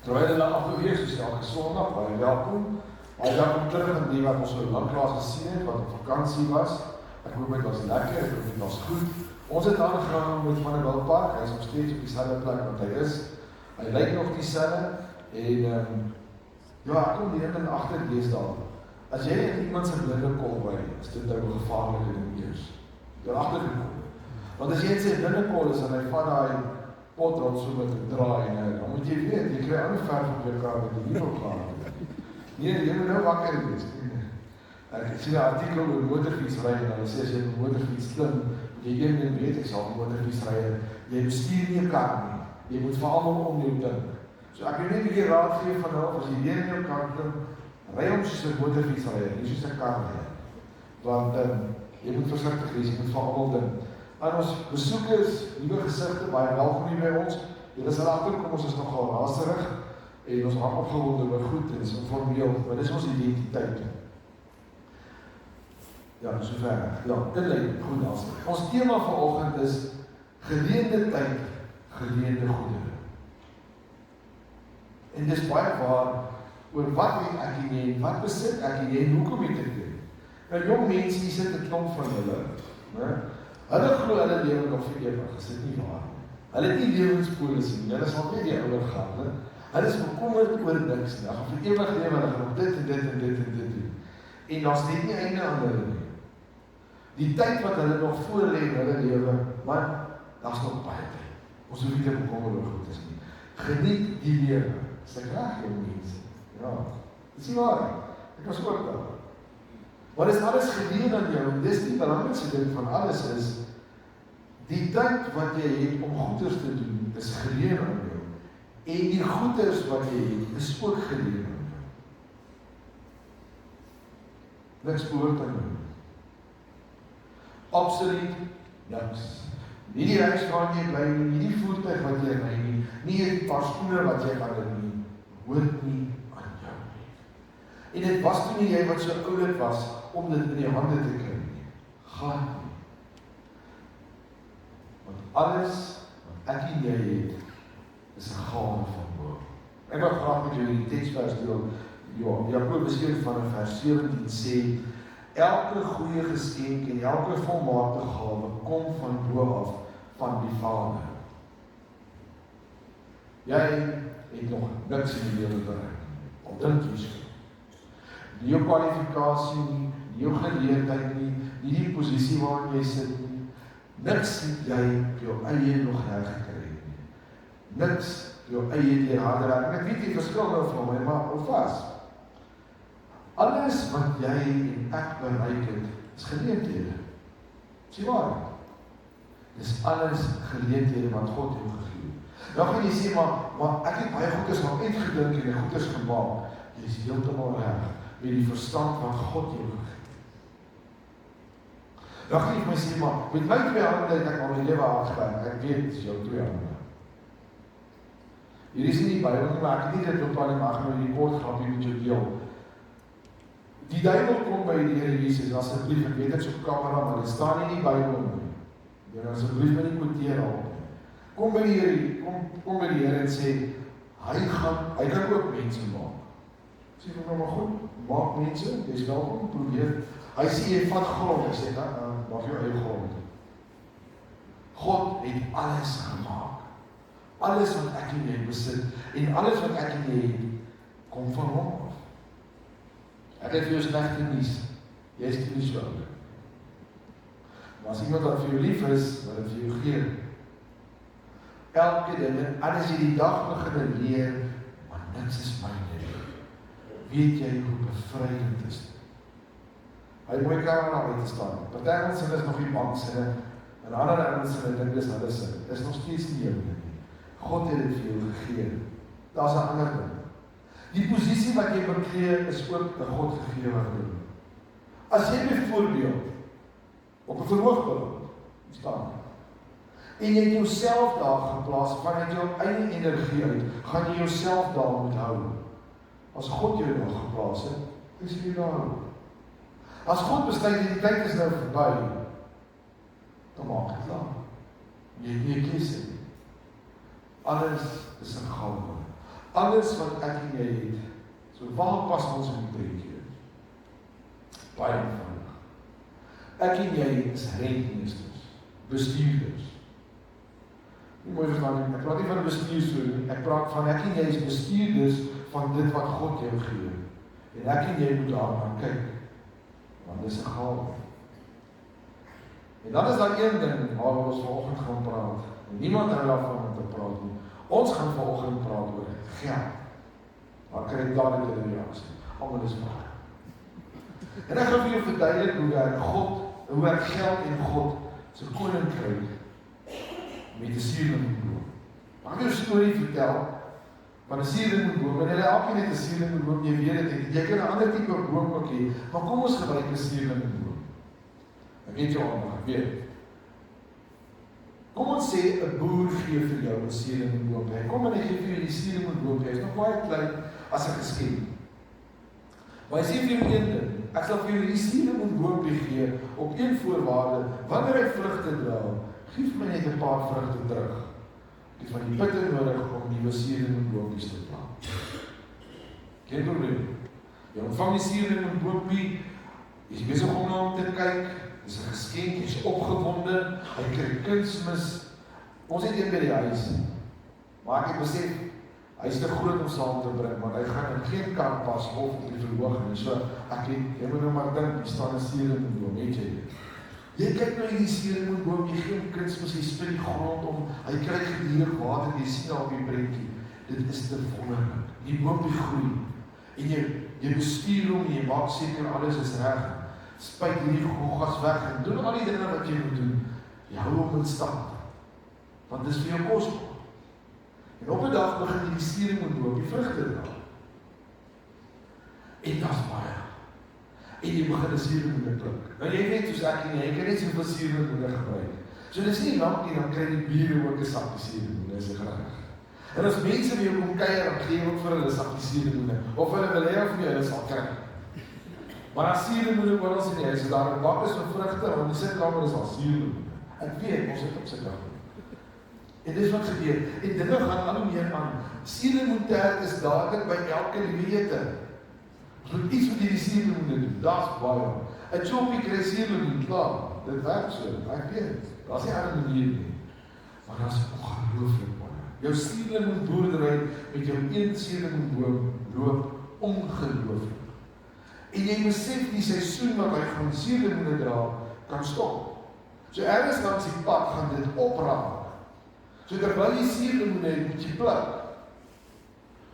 Terwyl hulle afgeweer soos elke Sondag, baie welkom. Baie welkom terug aan die wat ons so lanklaas gesien het, wat op vakansie was. Ek hoop dit was lekker, ek hoop dit was goed. Ons het aangegaan met Van der Wildpark, hy is nog steeds op dieselfde plek wat hy is. Hy lyk nog dieselfde en ja, ek kom die ding agter lees daar. As jy in iemand se blinde kol by, is dit nou 'n gevaarlike ding eers. Jy agtergekom. Want as jy in sy blinde kol is en hy vat daai potrot so met 'n draai en dan moet jy weet, jy kry ander verf op jou kar met die wiel gaan. Nee, jy moet nou wakker wees. Ek sien 'n artikel oor motorfietsry en hulle sê as jy 'n motorfiets klim, jy een weet ek sal 'n motorfiets ry, jy bestuur nie 'n kar nie. Jy moet vir almal om jou dink. So ek wil net 'n bietjie raad gee van nou, as jy weer in jou kar klim, ry hom soos 'n motorfiets ry, nie soos 'n kar ry. Want jy moet versigtig wees, jy moet vir almal dink. Aan ons besoekers, nuwe gesigte, baie welkom hier by ons. Julle sal agterkom, ons is nogal raserig en ons raak opgewonde oor goed en so formeel, maar dis ons identiteit. Ja, sover. Ja, inleiding, goed as. Ons tema vanoggend is geleende tyd, geleende goedere. En dis baie waar oor wat het ek en jy, wat besit ek en jy, en hoekom het ek dit? Nou jong mense, hier sit 'n klomp van hulle, né? Hulle glo hulle lewe nog vir ewig, is dit nie waar? Hulle het nie lewenspolisse nie, hulle sal net die ouer gaan, né? Hulle is bekommerd oor niks nie, hulle gaan vir ewig lewe, hulle gaan op dit en dit en dit en dit doen. En daar's net nie einde aan hulle nie. Die tyd wat hulle nog voor lê in hulle lewe, maar daar's nog baie tyd. Ons hoef nie te bekommer oor goed is nie. Geniet die lewe. Dis ek reg, jong mense. Ja, dis nie waar nie. Ek was ook daar. Maar is alles gedeel aan jou, en dis die belangrikste ding van alles is, die tyd wat jy het om goeders te doen, is gedeel aan jou. En die goeders wat jy het, is ook gedeel aan jou. Niks behoort aan jou. Absoluut niks. Nie die huis waar jy bly nie, nie die voertuig wat jy ry nie, nie die paar skoene wat jy gaan doen nie, hoort nie aan jou nie. En dit was toe nie jy wat so oulik was, om dit in die hande te kry nie. Gaan nie. Want alles wat ek en jy het, is 'n gawe van bo. Ek wil graag met jou die teksvers deel. Jakobus 1 van vers 17 sê, elke goeie geskenk en elke volmaakte gawe kom van bo af, van die Vader. Jy het nog niks in die lewe bereik. Al dink jy so. Nie jou kwalifikasie nie, nie jou geleerdheid nie, nie die posisie waarin jy sit nie. Niks het jy op jou eie nog hergekry nie. Niks op jou eie deur harde werk. Ek weet die verskil nou van my, maar hou vas. Alles wat jy en ek bereik het, is geleenthede. Sien waar? Dis alles geleenthede wat God jou gegee het. Nou gaan jy sê, maar ek het baie goeders al uitgedink en goeders gemaak. Jy is heeltemal reg met die verstand wat God jou gegee het. Nou gaan jy my sê, maar met my 2 hande het ek al my lewe hard gewerk. Ek weet, dis jou 2 hande. Hier is nie die Bybel nie, maar ek het nie dit op aan die mag nou die kort grapie met jou deel. Die duiwel kom by die Here Jesus, asseblief, ek weet ek so op kamera, maar dit staan nie in die Bybel nie. Jy nou asseblief my nie quoteer al. Kom by die Here, kom by die Here en sê, hy kan ook mense maak. Sê vir my maar goed, maak mense, jy is welkom, probeer. Hy sê, jy vat grond, ek sê, maak jou eie grond. God het alles gemaak. Alles wat ek en jy besit, en alles wat ek en jy het, kom van hom af. Ek het vir jou slegte nuus, jy is nie so oulik. Maar as iemand wat vir jou lief is, wat het vir jou gee, elke ding, en as jy die dag begin leer, maar niks is myne nie, weet jy hoe bevrydend is dit. Hy mooi camera uit te staan, party ons is nog die banksinne, en ander ons dink dis hulle sin, dis nog steeds nie jou nie. God het dit vir jou gegee, daar's 'n ander ding. Die posisie wat jy beklee is ook 'n God gegeewe ding. As jy byvoorbeeld op 'n verhoog beland, staan, en jy het jouself daar geplaas, vanuit jou eie energie uit, gaan jy jouself daar moet hou. As God jou daar geplaas het, is jy daar. As God besluit die tyd is nou verby, dan maak dit klaar. Jy het nie 'n keuse nie. Alles is 'n gawe. alles wat ek en jy het, so waar pas ons in die prentjie? Baie eenvoudig. Ek en jy is rentmeesters, bestuurders. Nie mooi verstaan nie, ek praat nie van bestuurder nie, ek praat van ek en jy is bestuurders van dit wat God jou gee. En ek en jy moet daarna kyk, want dis 'n gawe. En dan is daar een ding waar ons vanoggend gaan praat. En niemand hou daarvan om te praat nie. Ons gaan vanoggend praat oor geld. Maar kry ek dadelik 'n reaksie. Almal is maar. En ek gaan vir jou verduidelik hoe ek geld en God se koninkryk met 'n suurlemoenboom. Mag ek jou 'n storie vertel van 'n suurlemoenboom? En elkeen het 'n suurlemoenboom, jy weet dit. Jy kan 'n ander tipe boom ook hê, maar kom ons gebruik 'n suurlemoenboom. Ek weet jou aandag, ek weet. Kom ons sê 'n boer gee vir jou 'n suurlemoenboom. Hy kom en hy gee vir jou die suurlemoenboom. Hy is nog baie klein as 'n geskenk. Maar hy sê vir jou een ding. Ek sal vir jou die suurlemoenboom gee op een voorwaarde. Wanneer hy vrugte dra, gee my net 'n paar vrugte terug. Ek het van die pitte nodig om nuwe suurlemoenboontjies te plant. Geen probleem. Jy ontvang die suurlemoenboompie, jy is besig om na hom te kyk, dis 'n geskenk, jy is opgewonde, hy kry kunsmis. Ons het een by die huis, maar ek het besef, hy is te groot om saam te bring, want hy gaan in geen kar pas of in die verhoog nie. So, jy moet nou maar dink, hier staan 'n suurlemoenboom, weet jy dit? Jy kyk nou hierdie suurlemoenboom, jy gee hom kunsmis, jy spit die grond om, hy kry gedurig water, jy sien al op die prentjie. Dit is te wonderlik. Die boompie groei. En jy bestuur hom en jy maak seker alles is reg. Spuit hierdie goggas weg en doen al die dinge wat jy moet doen. Jy hou hom in stand. Want dis vir jou kosbaar. En op 'n dag begin jy die suurlemoenboom die vrugte dra. En dat is baie. En jy begin 'n suurlemoen pluk. Nou jy weet soos ek en jy kan net soveel suurlemoene gebruik. So dis nie lank nie, dan kry die bure ook 'n sakkie suurlemoene, is reg. En as mense weer kom kuier, dan gee ook vir hulle sakkie suurlemoene. Of hulle wil hê of nie, hulle sal kry. Maar as suurlemoene oral in die huis, is daar 'n bak is van vrugte, want die sitkamer is al suurlemoene. Ek weet, ons het op sitkamer. En dis wat gebeur. En dinge gaan al hoe meer aan. Suurlemoentert is dadelik by elke leete. Ons moet iets met die suurlemoene doen. Daar's baie. 'n choppie kry suurlemoen, klaar. Dit werk so. Ek weet. Daar's nie ander manier nie. Maar daar's ongelooflik baie. Jou suurlemoenboerdery met jou een suurlemoenboom loop ongelooflik. En jy besef die seisoen wat hy gaan suurlemoene dra, kan stop. So ergens langs die pad gaan dit opraak. So terwyl jy suurlemoene het, moet jy pluk.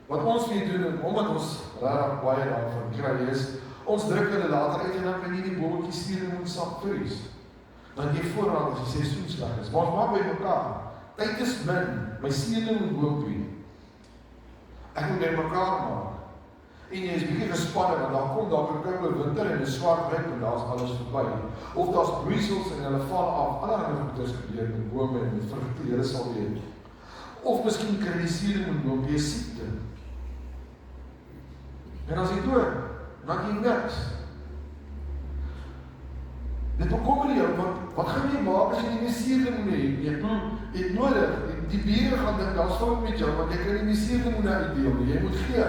Wat ons weer doen, omdat ons regtig baie daarvan kry is, ons druk hulle later uit en dan kan jy die bolletjies suurlemoensap vries. Dan jy voorraad as die seisoen sleg is. Maar ons maak by mekaar. Tyd is min, my suurlemoenboompie. Ek moet by mekaar maak. En jy is bietjie gespanne, want dan kom daar 'n koue winter en 'n swart wind en daar's alles verby. Of daar's broeisels en hulle val af. Allerlei goeders gebeur met bome en met vrugte, jy sal weet. Of miskien kry die suurlemoenboom 'n siekte. En as hy dood, dan jy niks. Dit bekommer jou, want wat gaan jy maak as jy nie meer suurlemoene het? Jy het nodig, die bure gaan dink, daar's fout met jou, want jy kan nie meer suurlemoene uitdeel nie, jy moet gee.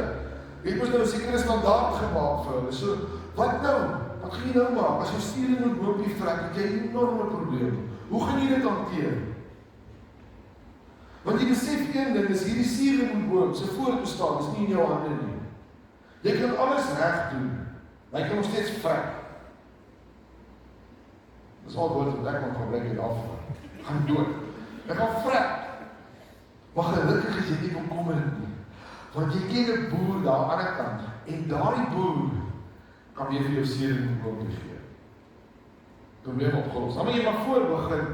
Jy moet nou 'n sekere standaard gemaak vir hulle. So, wat nou? Wat gaan jy nou maak? As jou suurlemoenboompie vrek, het jy 'n enorme probleem. Hoe gaan jy dit hanteer? Want jy besef een ding, is hierdie suurlemoenboom se voortbestaan is nie in jou hande nie. Jy kan alles reg doen, maar jy kan nog steeds vrek. Dis al woord wat ek moet gebruik hier daarvoor. Gaan dood. Ek gaan vrek. Maar gelukkig is jy nie bekommerd nie. Want jy ken 'n boer daar aan die ander kant en daardie boer kan weer vir jou suurlemoenboom gee. Probleem opgelos. Dan moet jy maar voor begin.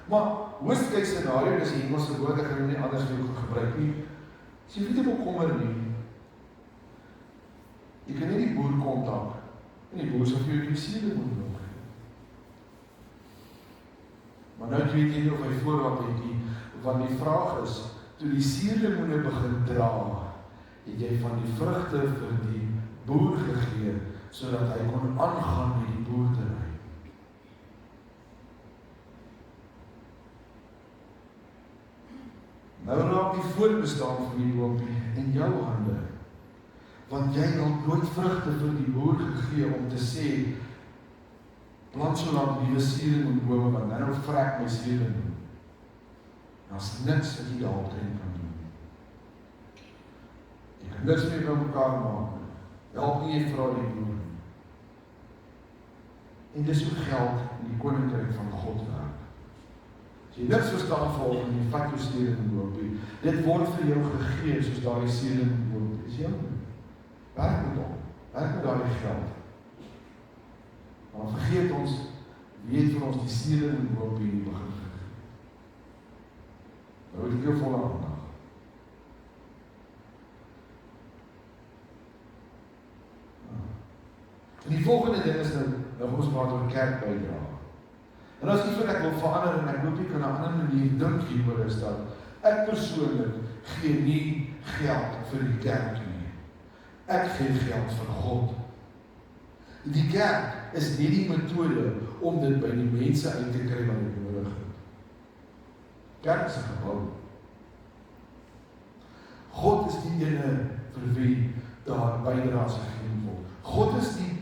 Maar worst case scenario is die Engelse woord, ek gaan nie anders veel gebruik nie. As jy nie bekommer nie, jy kan nie die boer kontak en die boer sal vir jou die suurlemoenboom gee. Maar nou weet jy nie of hy voorraad het nie, want die vraag is, toe die suurlemoene begin dra, het jy van die vrugte vir die boer gegee, sodat hy kon aangaan met die boerdery. Nou raak die voortbestaan van die boompie in jou hande. Want jy het nooit vrugte vir die boer gegee om te sê, plant so lank nuwe suurlemoenbome, want nou vrek my suurlemoen. Daar's niks wat jy daaromtrent kan doen. Jy kan niks meer by mekaar maak. Help nie jy vra die boer. En dis hoe geld in die koninkryk van God werk. As jy niks verstaan volgens jy vat jou suurlemoenboom. Dit word vir jou gegee soos daardie suurlemoenboom. Dis jou. Werk met hom. Werk met daardie geld. Maar vergeet ons, wie het vir ons die suurlemoenboom in die begin gegee. Nou het ek jou volle aandag. En die volgende ding is nou ons praat oor kerk bydra. En as iets wat ek wil verander en ek hoop ek kan 'n ander manier dink hieroor is dat ek persoonlik gee nie geld vir die kerk nie. Ek gee geld vir God. Die kerk is nie die metode om dit by die mense uit te kry wat dit nodig het. Kerk is 'n gebou. God is die ene vir wie daar bydraes gegee word. God is die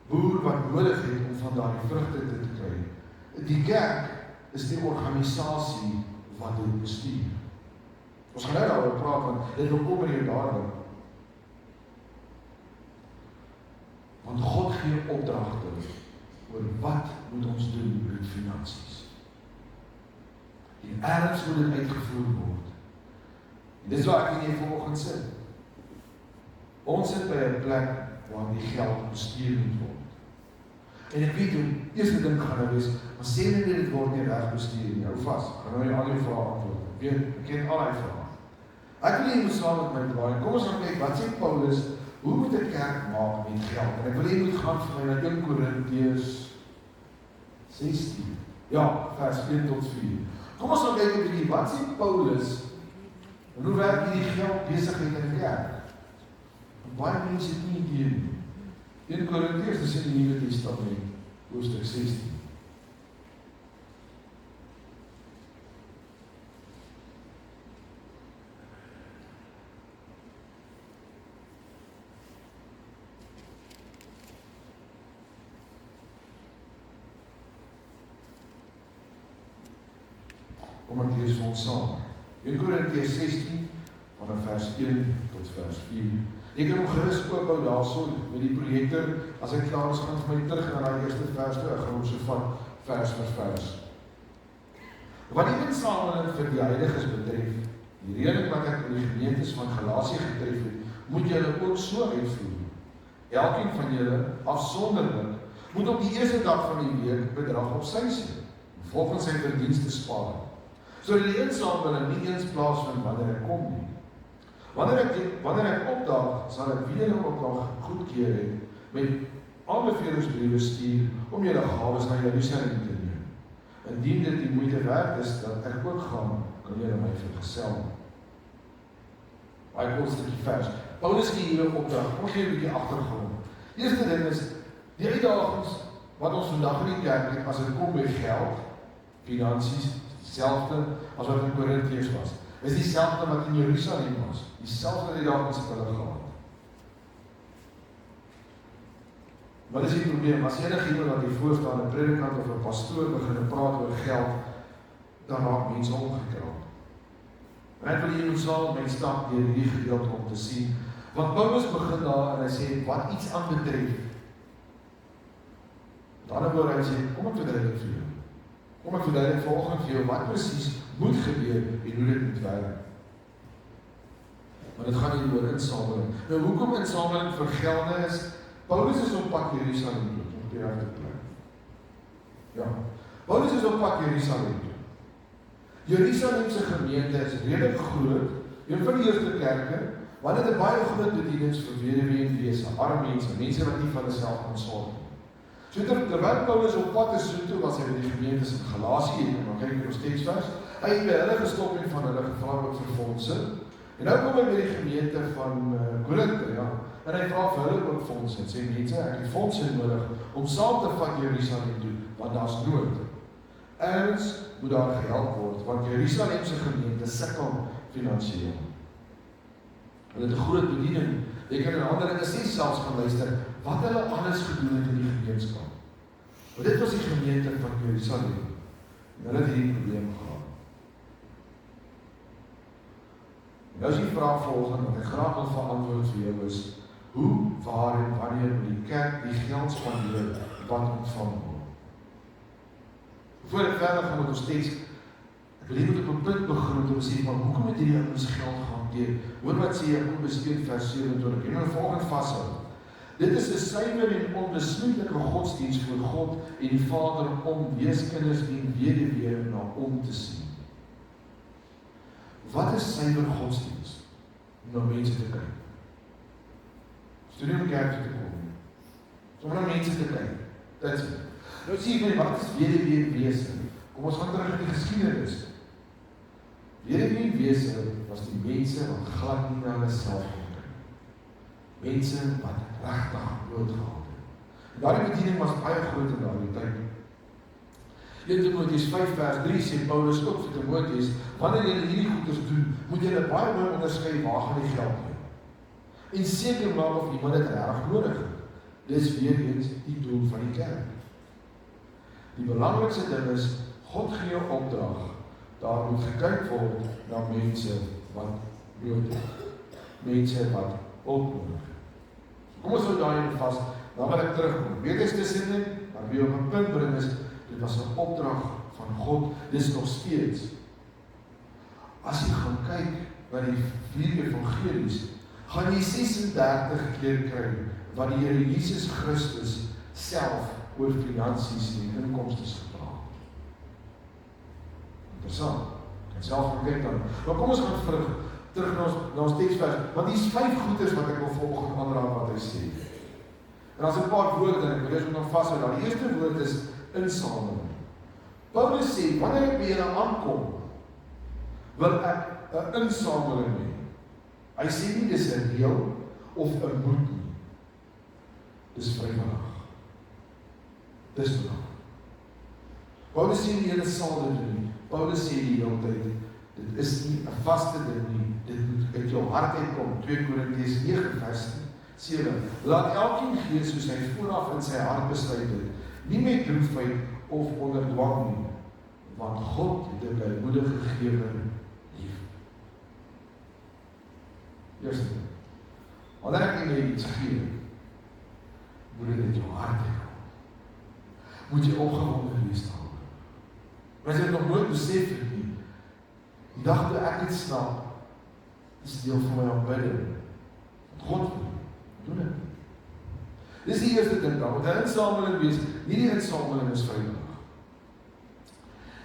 boer wat nodig het om van daardie vrugte te kry. Die kerk is die organisasie wat dit bestuur. Ons gaan nou daaroor praat, want dit wil kom in jou daarin. Want God gee opdragte oor wat moet ons doen met finansies. En ergens moet dit uitgevoer word. En dis waar ek en jy vanoggend sit. Ons sit by 'n plek waar die geld bestuur moet word. En ek weet hoe, eerste ding gaan nou wees, maar sê nie dit word nie reg bestuur nie, hou vas, gaan nou al die vrae antwoord. Ek ken al die vrae. Ek wil jy moet saam met my draai, kom ons gaan kyk, wat sê Paulus, hoe moet 'n kerk maak met geld? En ek wil jy moet gaan vir my na 1 Korintiërs 16, ja, vers 1 tot 4. Kom ons gaan kyk 'n bietjie, wat sê Paulus, en hoe werk hierdie geld besigheid in die kerk? Baie mense het nie idee nie. 1 Korintiërs, dis in die Nuwe Testament, hoofstuk 16. Kom ek lees vir ons saam. 1 Korintiërs 16, vanaf vers 1 tot vers 4. Ek kan hom gerus oophou daarso met die projektor, as ek klaar is, gaan vir my terug na die eerste vers toe, ek gaan hom so vat vers vir vers. Wat die insameling vir die heiliges betref, die reëling wat ek in die gemeentes van Galasië getref het, moet julle ook so uitvoer. Elkeen van julle, afsonderlik, moet op die eerste dag van die week bedrag op sy sit, volgens sy verdienste spaar, sodat die insameling nie eens plaasvind wanneer ek kom nie. Wanneer ek opdaag, sal ek weer 'n opdrag goedkeur het met aanbevelingsbriewe stuur om julle gawes na Jerusalem te neem. Indien dit die moeite werd is dat ek ook gaan, kan julle my vergesel. Baie kort stukkie vers. Paulus gee hier 'n opdrag. Kom gee 'n bietjie agtergrond. Eerste ding is die uitdagings wat ons vandag in die kerk het as dit kom by geld, finansies, dieselfde as wat in Korintiërs was. Is dieselfde wat in Jerusalem was. Dieselfde uitdagings het hulle gehad. Wat is die probleem? As enige iemand wat hier voor staan, 'n predikant of 'n pastoor begin praat oor geld, dan raak mense omgekrap. En ek wil hier moet saam met my stap deur hierdie gedeelte om te sien, want Paulus begin daar en hy sê wat iets aanbetref. Met ander woorde, hy sê, kom ek verduidelik vir jou. Kom ek verduidelik vanoggend vir jou wat presies moet gebeur en hoe dit moet werk. Maar dit gaan nie oor insameling. Nou hoekom insameling vir gelde is? Paulus is op pad Jerusalem toe, op die regte plek. Ja, Paulus is op pad Jerusalem toe. Jerusalem se gemeente is redelik groot, een van die eerste kerke, wat het 'n baie groot bedienings vir weduwee en wese, arme mense wat nie van hulle self kan sorg nie. So terwyl Paulus op pad is toe, was hy by die gemeentes in Galasië, en dan kyk ek ons teksvers, hy het by hulle gestop en van hulle gevra wat vir fondse, en nou kom hy by die gemeente van Korinthe, ja, en hy vra vir hulle ook fondse, en sê mense, ek het fondse nodig, om saam te vat Jerusalem toe, want daar is nood. Ergens moet daar gehelp word, want Jerusalem se gemeente sukkel finansiëel. Hulle het 'n groot bediening. Jy kan in Handelinge 6 selfs gaan luister, wat hulle alles gedoen het in die gemeenskap. Maar dit was die gemeente van Jerusalem. En hulle het hierdie probleem gehad. Nou is die vraag volgende, wat ek graag wil verantwoord vir jou is, hoe, waar en wanneer moet die kerk die geld spandeer wat ontvang word? Voor ek verder gaan met ons steeds, ek wil hier met op 'n punt begin om te sê, maar hoekom het hierdie ouens geld gehanteer? Hoor wat sê Jakobus 1 vers 27, en nou volgende vashou. Dit is 'n suiwer en onbesmettelike godsdienst voor God en die Vader om weeskinders en weduwee na om te sien. Wat is suiwer godsdienst? Om na mense te kyk. Studie om kerk te kom. Om na mense te kyk. Dit is. Nou sê jy, wat is weduwee en wese? Kom ons gaan terug in die geskiedenis. Weduwee en wese was die mense wat glad nie na hulle self kon kyk. Mense wat regtig dood gehad het. En daardie bediening was baie groot in daardie tyd. 1 Timoteus 5 vers 3 sê Paulus ook vir Timoteus, wanneer jy hierdie goeders doen, moet jy baie mooi onderskei waar gaan die geld heen. En seker maak of iemand dit reg nodig het. Dis weer eens die doel van die kerk. Die belangrikste ding is, God gee jou opdrag, daar moet gekyk word na mense wat nood het. Mense wat hulp nodig het. Kom ons hou daarin vast, dan wil ek terugkom. Weet is tussenin, maar wie op 'n punt bring is, dit was 'n opdrag van God, dis nog steeds. As jy gaan kyk na die 4 evangelies, gaan jy 36 keer kry wat die Here Jesus Christus self oor finansies en inkomstes gepraat. Interessant. Ek kan self gaan kyk dan. Maar kom ons gaan terug na ons teksvers, want die is 5 goeders wat ek wil volgende aanraak wat hy sê. En as 'n paar woorde, en ek wil ons nog vashou, dat die eerste woord is insameling. Paulus sê, wanneer ek by julle aankom, wil ek 'n insameling hê. Hy sê nie dis 'n reël of 'n moet nie. Dis vrywillig. Dis belangrik. Paulus sê nie julle sal dit doen nie. Paulus sê die hele tyd, dit is nie 'n vaste ding nie. Dit moet uit jou hart uitkom. 2 Korintiërs 9 vers 7. Laat elkeen gee soos hy vooraf in sy hart besluit het, nie met droefheid of onder dwang nie, want God het 'n blijmoedige gegewer lief. Eerste ding. Wanneer ek nie iets gee, moet dit uit jou hart uitkom. Moet jy opgewonde wees daaroor. Maar as jy nog nooit besef het nie, die dag toe ek dit snap, is deel van my aanbidding. God doen dit. Dis die eerste ding dan, moet 'n insameling wees, nie die insameling is vrywillig.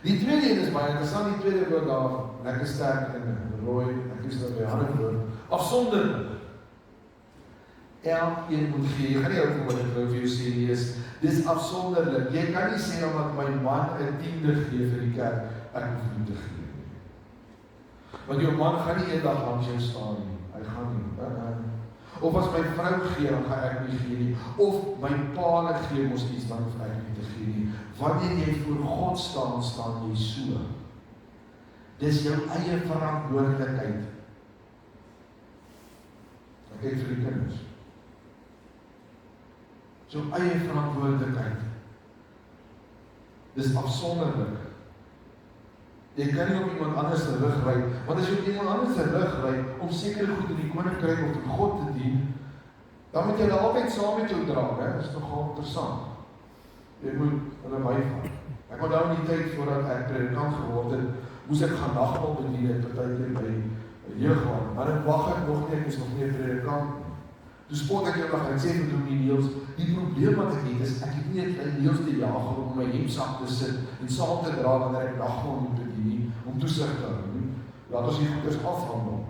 Die tweede een is baie interessant, die tweede woord daar, lekker sterk en rooi, ek is nou by ander woord, afsonderlik. Elkeen moet gee, jy gaan nie ook wat ek wil vir jou sê nie, dis afsonderlik. Jy kan nie sê omdat my man 'n 10de gee vir die kerk, ek hoef nie te gee nie. Want jou man gaan nie eendag langs jou staan nie, hy gaan nie. Of as my vrou gee, dan gaan ek nie gee nie. Of my pa gee mos iets, dan hoef ek nie te gee nie. Wanneer jy voor God staan, staan jy so. Dis jou eie verantwoordelikheid. Ek kyk vir die kinders. Jou eie verantwoordelikheid. Dis afsonderlik. Jy kan nie op iemand anders se rug ry, want as jy op iemand anders se rug ry, om sekere goed in die koninkryk of in God te dien, dan moet jy hulle altyd saam met jou dra, hè? Dis nogal interessant. Jy moet hulle byvat. Ek onthou in die tyd voordat ek predikant geword het, moes ek gaan nagmaal bedien het, partykeer by jeugwag, maar ek wag ek nog nie, ek is nog nie 'n predikant nie. Toe spot ek eendag, ek sê vir Dominee Niels, die probleem wat ek het is, ek het nie 'n klein Niels te jaag om my hemsak te sit en saam te dra wanneer ek nagmaal moet bedien nie, om toesig te hou nie. Laat ons die goeders afhandel.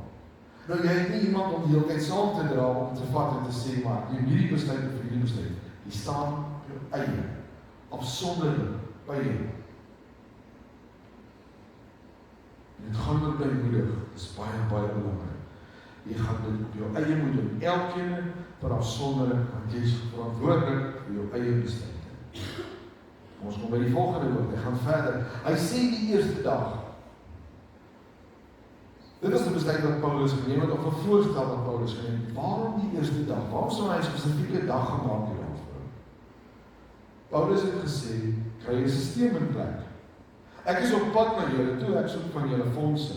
Nou jy het nie iemand om die hele tyd saam te dra om te vat en te sê, maar jy hierdie besluit of hierdie besluit, die staan op jou eie, afsonderlik by jou. En dit gaan oor blijmoedig, dit is baie belangrik. Jy gaan dit op jou eie moet doen, elkeen per afsonderlik, want jy is verantwoordelik vir jou eie besluit. Ons kom by die volgende woord, hy gaan verder. Hy sê die eerste dag, Dit was die besluit wat Paulus geneem het, of 'n voorstel wat Paulus geneem het. Waarom die eerste dag? Waarom sou hy 'n spesifieke dag gemaak het daarvoor? Paulus het gesê, kry 'n stelsel in plek. Ek is op pad na julle toe, ek soek van julle fondse.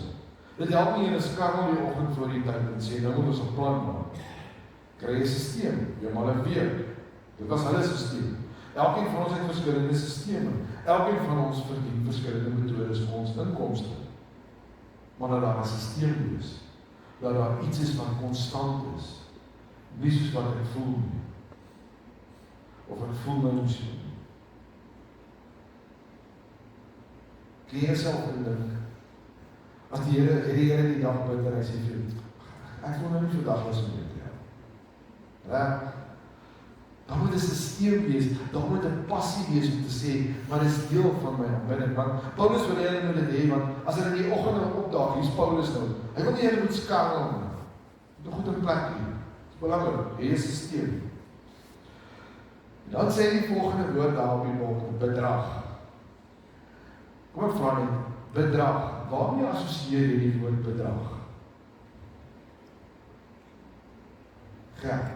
Dit help nie in 'n skarrel die oggend voor die tyd en sê, nou moet ons 'n plan maak. Kry 'n stelsel, jy maar 'n week. Dit was hulle stelsel. Elkeen van ons het verskillende stelsels. Elkeen van ons verdien verskillende metodes vir ons inkomste. Maar dat daar 'n stelsel is, dat daar iets is wat konstant is, nie soos wat ek voel nie, of ek voel nou nie so nie. Ken jy jouself indink, as die Here die dag bid en hy sê vir jou, ek wil nou nie vandag was om dit te help. Reg? Daar moet 'n stelsel wees, daar moet 'n passie wees om te sê, maar dit is deel van my aanbidding. Want Paulus wil hulle dit hê, want as hulle in die oggend opdaag, hier's Paulus nou. Hy wil nie hulle moet skarrel nie. Dit is goed in plek hier. Dit is belangrik, hier is 'n stelsel. En dan sê hy die volgende woord daar op die bord, bedrag. Kom ek vra net, bedrag. Waarmee assosieer jy die woord bedrag? Geld.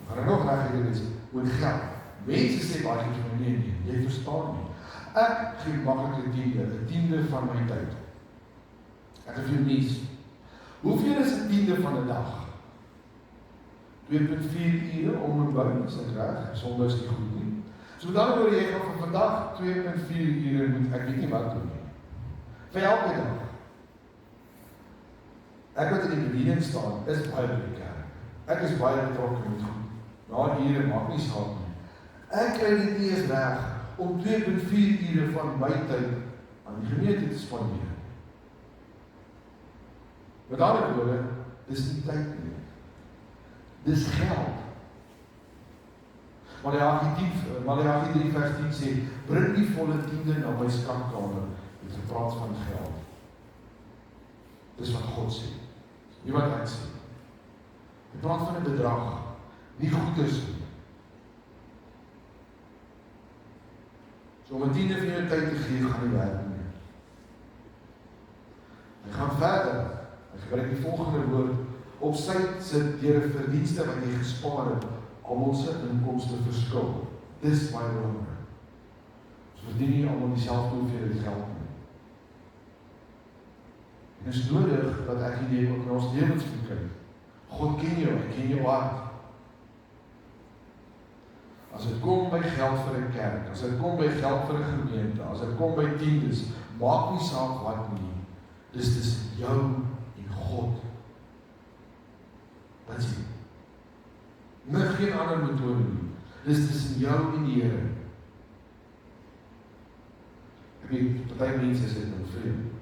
Maar ek nog reg hier is, oor geld. Mense sê baie keer vir my, nee, jy verstaan nie. Ek gee maklike tiende, 'n tiende van my tyd. Ek het vir nies. Hoeveel is 'n tiende van 'n dag? 2.4 ure om en by, is ek reg? Sondag is nie goed nie. So dan oor jy gaan van vandag 2.4 ure moet, ek weet nie wat doen nie. Vir elke dag. Ek wat in die bediening staan, is baie by die kerk. Ek is baie betrokke met goed. Na ure maak nie saak nie. Ek kry dit nie eens reg om 2.4 ure van my tyd aan die gemeente te spandeer. Met ander woorde, dis nie tyd nie. Dis geld. Maleagi 3 vers 10 sê, bring die volle tiende na my skatkamer. Het gepraat van geld. Dis wat God sê. Nie wat ek sê. Hy praat van 'n bedrag. Nie goed is nie. So om 'n tiende van jou tyd te gee, gaan nie werk nie. Hy gaan verder. Hy gebruik die volgende woord. Op sy sit deur 'n verdienste wat jy gespaar het, almal se inkomste verskil. Dis baie belangrik. Ons verdien nie almal dieselfde hoeveelheid geld nie. En is nodig dat ek hierdie ook na ons lewens moet kyk. God ken jou, hy ken jou hart. As dit kom by geld vir 'n kerk, as dit kom by geld vir 'n gemeente, as dit kom by tiendes, maak nie saak wat nie. Dis tussen jou en God. Wat sê? Nog geen ander metode nie. Dis tussen jou en die Here. Ek weet, party mense is dit nou vreemd.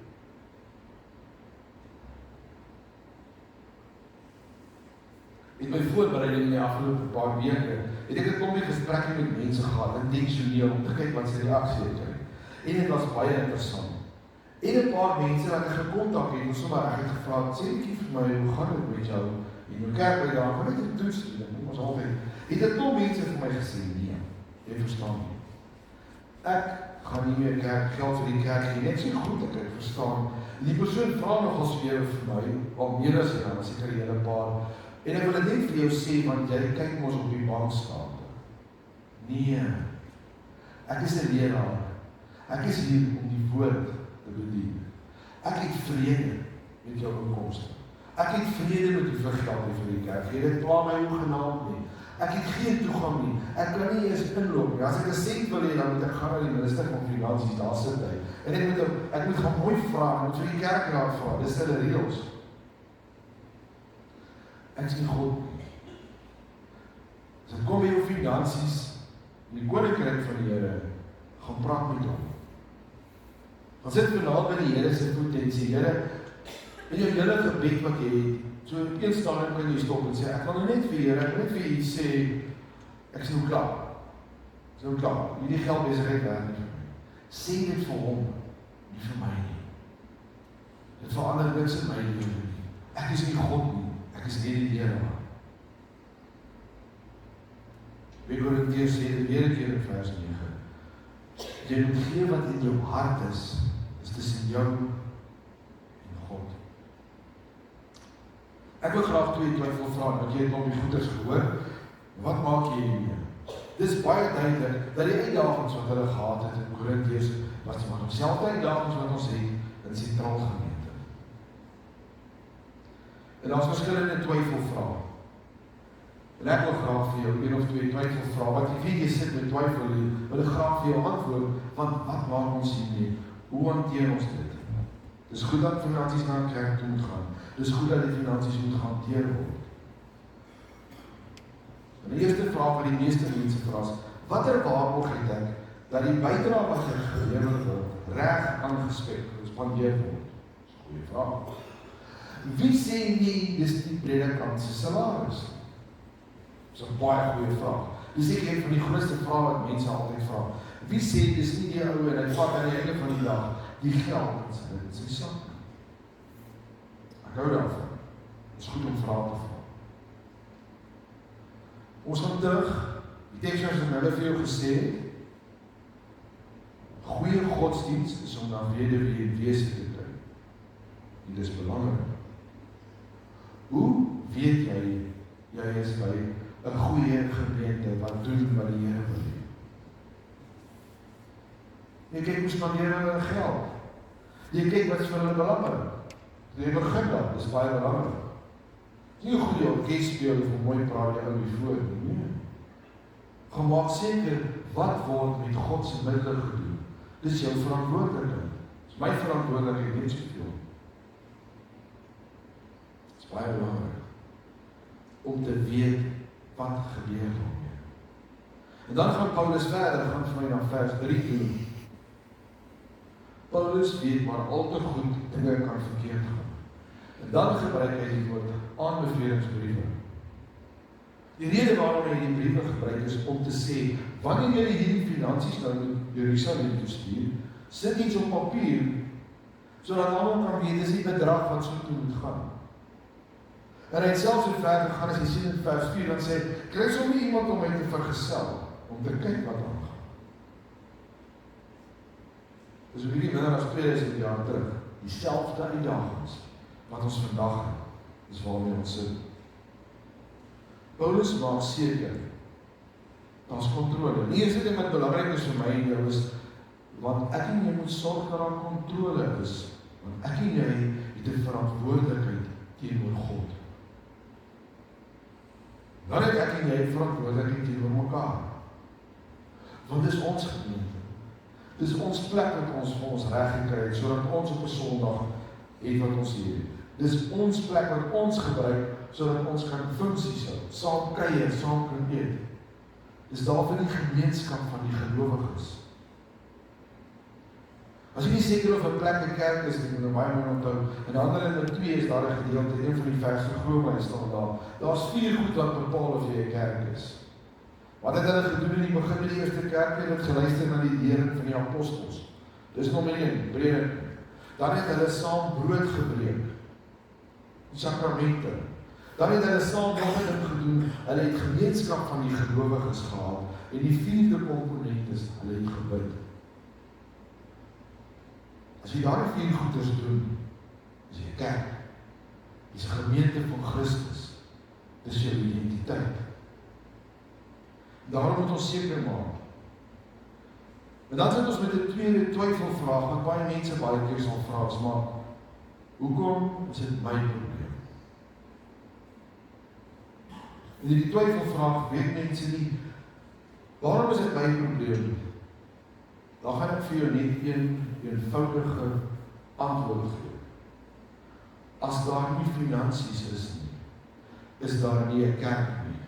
In my voorbereiding in die afgelope paar weke, het ek 'n klompie gesprekke met mense gehad, intentioneel, om te kyk wat se reaksie het kry. En dit was baie interessant. En 'n paar mense wat ek gekontak het, en sommer reg het gevra, sê netjie vir my, hoe gaan dit met jou? En jou kerk by daar, net 'n toets, en ons altyd, het 'n klomp mense vir my gesê, nee, jy verstaan nie. Ek gaan nie meer geld vir die kerk gee, net so goed ek verstaan. En die persoon vra nogal weer vir my, al meer as jy, as ek 'n hele paar. En ek wil dit net vir jou sê, want jy kyk mos op die bank staan. Nee, ek is 'n leraar. Ek is hier om die woord te bedien. Ek het vrede met jou inkomste. Ek het vrede met hoeveel geld jy vir die kerk gee. Dit pla my hoegenaamd nie. Ek het geen toegang nie. Ek kan nie eens inloop nie. As ek 'n sent wil hê, dan moet ek gaan na die minister van Finansies, daar sit hy. En ek moet gaan mooi vra, ek moet vir die kerkraad vra. Dis hulle reëls. Ek is nie God nie. As ek kom by jou finansies, in die koninkryk van die Here, gaan praat met hom. Dan sit vanaand by die Here se voete en sê, Here, in jou hele gebed wat jy het, so een stadium kan jy stop en sê, ek wil nou net vir Here, ek wil net vir u sê, ek is nou klaar. Ek is nou klaar. Hierdie geldbesigheid werk nie vir my. Sê dit vir hom, nie vir my nie. Dit verander niks in my lewe nie. Ek is nie God nie. Ek is nie die Here. Wie Korintiërs sê, weer 'n keer in vers 9. Jy moet gee wat in jou hart is tussen jou en God. God. Ek wil graag twee twyfelvrae, want jy het al die goeders gehoor. Wat maak jy hiermee? Dis baie duidelik dat die uitdagings wat hulle gehad het in Korintiërs was die maar dieselfde uitdagings wat ons het in sentraal gemeente. En daar's verskillende twyfelvrae. En ek wil graag vir jou een of twee twyfelvrae, wat jy weet jy sit met twyfel, wil ek graag vir jou antwoord, want wat maak ons hiermee? Hoe hanteer ons dit? Dis goed dat finansies na 'n kerk toe moet gaan. Dis goed dat die finansies moet gehanteer word. En die eerste vraag wat die meeste mense vra is, watter waarborg het ek dat die bydrae wat ek gelewer word, reg gespandeer word? Dis 'n goeie vraag. Wie sê nie dis die predikant se salaris? Dis 'n baie goeie vraag. Dis een van die grootste vrae wat mense altyd vra. Wie sê dis nie die ou en hy vat aan die einde van die dag die geld in sy sak? Ek hou daarvan. Dit is goed om vrae te vra. Ons gaan terug, die tekst wat hulle vir jou gesê het, goeie godsdienst is om na wederwee en wese te kry. En dit is belangrik. Hoe weet jy is by 'n goeie gemeente wat doen wat die Here wil hê? Jy kyk hoe spandeer hulle geld. Jy kyk wat is vir hulle belangrik. Jy begin dat, dis baie belangrik. Nie 'n goeie orkes speel of 'n mooi praat jy ou hier voor nie. Nee. Gemaak seker wat word met God se middele gedoen. Dis jou verantwoordelikheid. Dis my verantwoordelikheid net soveel. Dis baie belangrik om te weet wat gebeur daarmee. En dan gaan Paulus verder, gaan vir my na vers 3 toe. Paulus weet maar al te goed dinge kan verkeerd gaan. En dan gebruik hy die woord aanbevelingsbriewe. Die rede waarom hy die briewe gebruik is om te sê, wanneer jy hierdie finansies nou in Jerusalem toestuur, sit iets op papier, sodat almal kan weet, dis die bedrag wat so toe moet gaan. En hy het selfs so ver gegaan as hy sien in vers 4, dan sê, kry sommer iemand om my te vergesel, om te kyk wat aangaan. Dis 'n bietjie minder as 2000 jaar terug, dieselfde uitdagings wat ons vandag het, is waarmee ons sit. Paulus maak seker, daar's kontrole. Die eerste ding wat belangrik is vir my en jou is, want ek en jy moet sorg dat daar kontrole is, want ek en jy het 'n verantwoordelikheid teenoor God. Dan het ek en jy verantwoordelikheid teenoor mekaar. Want dis ons gemeente. Dis ons plek wat ons vir ons reg gekry het, sodat ons op 'n Sondag het wat ons hier het. Dis ons plek wat ons gebruik, sodat ons kan funksies hou, saam kuier, saam kan eet. Dis daar vir die gemeenskap van die gelowiges. As jy nie seker of 'n plek 'n kerk is, moet jy baie mooi onthou. En Handelinge 2 is daar 'n gedeelte, een van die verse glo my staan daar. Daar's 4 goed wat bepaal of jy 'n kerk is. Wat het hulle gedoen in die begin met die eerste kerk? Hulle het geluister na die lering van die apostels. Dis nommer 1, prediking. Dan het hulle saam brood gebreek. Die sakramente. Dan het hulle saam nog 'n ding gedoen. Hulle het gemeenskap van die gelowiges gehad. En die 4de komponent is hulle het gebid. As jy daardie 4 goeders doen, is jy 'n kerk. Dis 'n gemeente van Christus. Dis jou identiteit. Daarom moet ons seker maak. En dan sit ons met 'n tweede twyfelvraag wat baie mense baie keer sal vra, is maar hoekom is dit my probleem? En die twyfelvraag weet mense nie, waarom is dit my probleem? Dan gaan ek vir jou net een eenvoudige antwoord gee. As daar nie finansies is nie, is daar nie 'n kerk nie.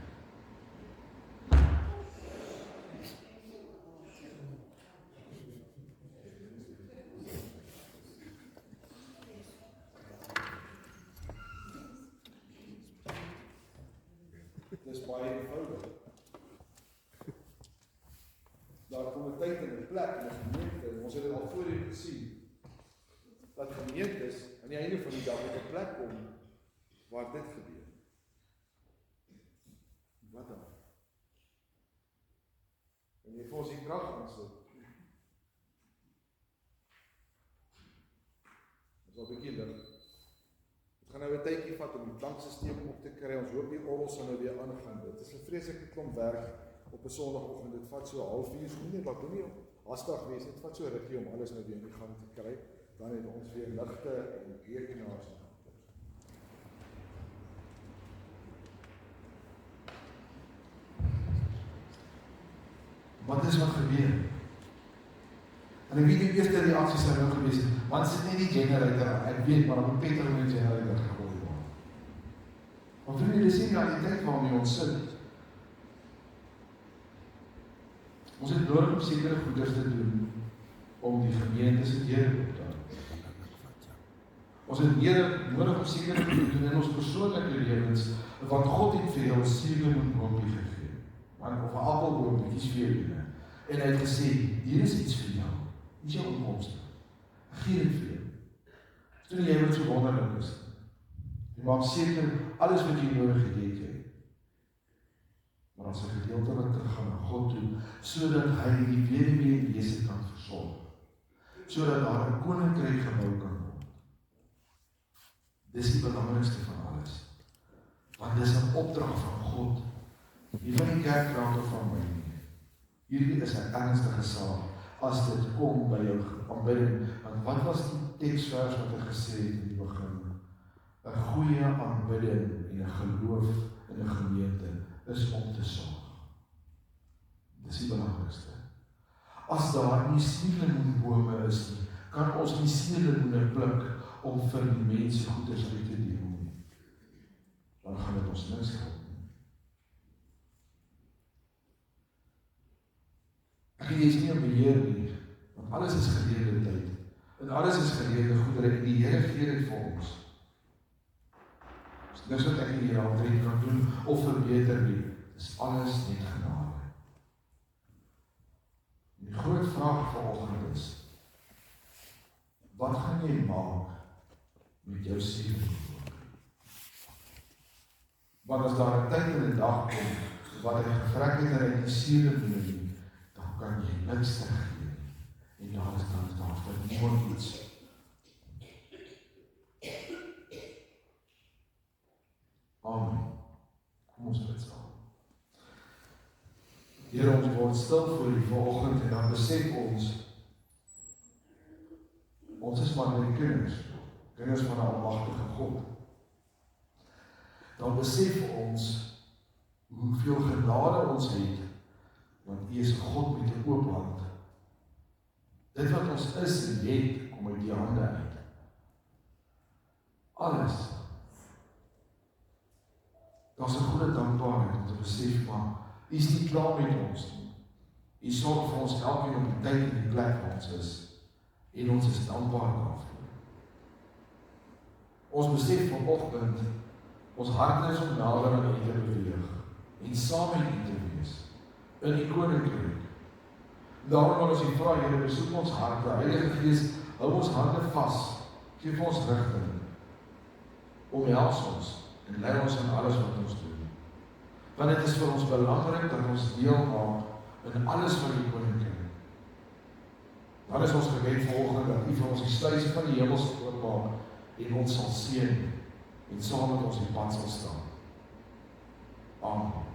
Dis baie eenvoudig. Daar kom 'n tyd en 'n plek in 'n gemeente, en ons het dit al voorheen gesien, dat gemeentes aan die einde van die dag op 'n plek kom waar dit gebeur. Wat dan? En jy vir ons die krag gaan sit. Dis al 'n bietjie lig. nou 'n tydjie vat om die klanksysteem op te kry. Ons hoop die orgel sal nou weer aangaan. Dit is 'n vreeslike klomp werk op 'n Sondagoggend. Dit vat so 'n halfuur, so nie wat nie hastig wees. Dit vat so rukkie om alles nou weer in die gang te kry. Dan het ons weer ligte en rekenaars. Wat is wat gebeur? En ek weet die eerste reaksie sou nou gewees het, want sit net die generator aan. Ek weet, maar dan petrol met die generator gegooi word. Want vriende, dis die realiteit waarmee ons sit. Ons het nodig om sekere goeders te doen om die gemeente se deur te hou. Ons het nodig om sekere goed te doen in ons persoonlike lewens, want God het vir jou 'n suurlemoenboompie gegee. Of 'n appelboompie, dis vir jou. En hy het gesê, hier is iets vir jou. Dis jou inkomste. Gee dit vir jou. Toe jy wat so wonderlik is. Jy maak seker, alles wat jy nodig het, het jy. Maar as 'n gedeelte wat teruggaan na God toe, sodat hy die weduwee en wese kan versorg. Sodat daar 'n koninkryk gebou kan word. Dis die belangrikste van alles. Want dis 'n opdrag van God. Nie van die kerk raak of van my nie. Hierdie is 'n ernstige saak as dit kom by jou aanbidding. Want wat was die teksvers wat hy gesê het in die begin? 'n goeie aanbidding en 'n geloof in 'n gemeente is om te sorg. Dis die belangrikste. As daar nie suurlemoenbome is nie, kan ons nie suurlemoene pluk om vir die mense goeders uit te deel nie. Dan gaan dit ons niks help nie. Ek weet jy is nie op beheer nie, want alles is geleerde tyd. En alles is geleerde goedere en die Here gee dit vir ons. Dis wat ek hier altyd kan doen of verbeter nie. Dis alles net genade. Die groot vraag vanoggend is, wat gaan jy maak met jou siel? Want as daar 'n tyd in die dag kom, wat hy gevrek het en hy die siele doen, dan kan jy niks teruggee. En daar is dan daar vir niemand iets. Amen. Kom ons bid saam. Here, ons word stil voor U vanoggend en dan besef ons is maar net kinders van 'n almagtige God. Dan besef ons hoeveel genade ons het, want U is 'n God met 'n oop hand. Dit wat ons is en het, kom uit U hande uit. Alles. Daar is 'n groot dankbaarheid om te besef, maar U is nie klaar met ons nie. U sorg vir ons elkeen op die tyd en die plek waar ons is. En ons is dankbaar daarvoor. Ons besef vanoggend, ons harte is om nader aan U te beweeg en saam met U te wees in die koninkryk. Daarom wil ons U vra, Here, besoek ons harte. Heilige Gees, hou ons hande vas, gee vir ons rigting, omhels ons en lei ons in alles wat ons doen. Want dit is vir ons belangrik dat ons deel maak in alles van die koninkryk. Dan is ons gebed vanoggend dat U vir ons die sluise van die hemel sal oopmaak en ons sal seën en saam met ons die pad sal staan. Amen.